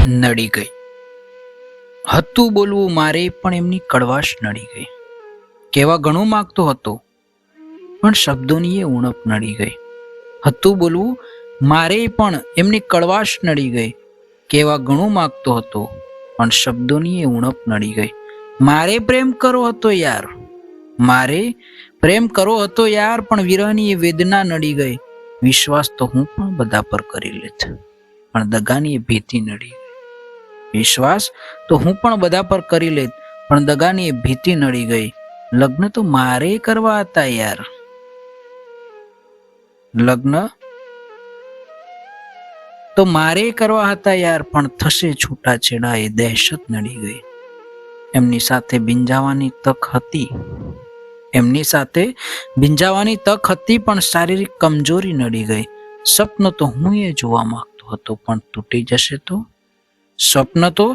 નડી ગઈ. હતું બોલવું મારે પણ એમની કડવાશ નડી ગઈ. કહેવા ઘણું માંગતો હતો પણ શબ્દોની એ ઉણપ નડી ગઈ. હતું બોલવું મારે પણ એમની કડવાશ નડી ગઈ. કહેવા ઘણું માંગતો હતો પણ શબ્દોની એ ઉણપ નડી ગઈ. મારે પ્રેમ કરવો હતો યાર, મારે પ્રેમ કરવો હતો યાર, પણ વિરહની એ વેદના નડી ગઈ. વિશ્વાસ તો હું પણ બધા પર કરી લેત પણ દગાની એ ભીતિ નડી ગઈ. વિશ્વાસ તો હું પણ બધા પર કરી લેત પણ દગાની એ ભીતિ નડી ગઈ. લગ્ન તો મારે કરવા હતા યાર, લગ્ન તો મારે કરવા હતા યાર, પણ થશે છૂટાછેડા એ દહેશત નડી ગઈ. એમની સાથે ભીંજાવાની તક હતી, એમની સાથે ભીંજાવાની તક હતી પણ શારીરિક કમજોરી નડી ગઈ. સ્વપ્ન તો હું એ જોવા માંગતો હતો પણ તૂટી જશે તો, સ્વપ્ન તો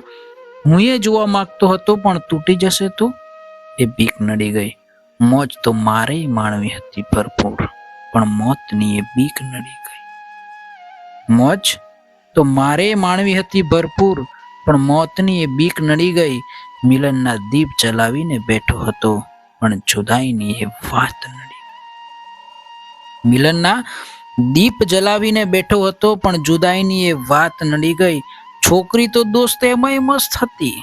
હું એ જોવા માંગતો હતો પણ તૂટી જશે તો એ બીક નડી ગઈ. મોજ તો મારે માણવી હતી ભરપૂર પણ મોતની એ બીક નડી ગઈ. મોજ તો મારે માણવી હતી ભરપૂર પણ મોતની એ બીક નડી ગઈ. મિલનના દીપ જલાવીને બેઠો હતો પણ જુદાઈની એ વાત નડી. મિલનના દીપ જલાવીને બેઠો હતો પણ જુદાઈની એ વાત નડી ગઈ. છોકરી તો દોસ્ત એમાંય મસ્ત હતી,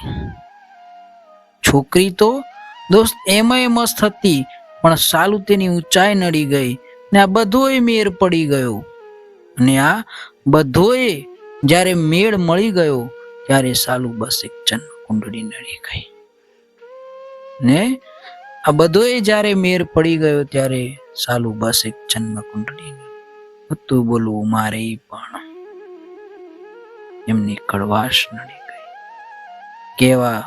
છોકરી તો દોસ્ત એમાંય મસ્ત હતી પણ સાલું તેની ઊંચાઈ નડી ગઈ. ને આ બધોય મેર પડી ગયો, અને આ બધોય જ્યારે મેળ મળી ગયો ત્યારે સાલું બસ એક જન્મ કુંડળી નડી ગઈ. ને આ બધોય જ્યારે મેર પડી ગયો ત્યારે સાલું બસ એક જન્મ કુંડળી. હતું બોલવું મારે પણ એમની કડવાશ નડી ગઈ. કહેવા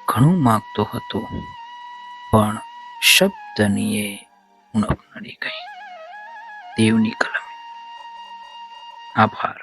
ઘણું માંગતો હતો પણ શબ્દની એ ઉણપ નડી ગઈ. દેવની કલમે. આભાર.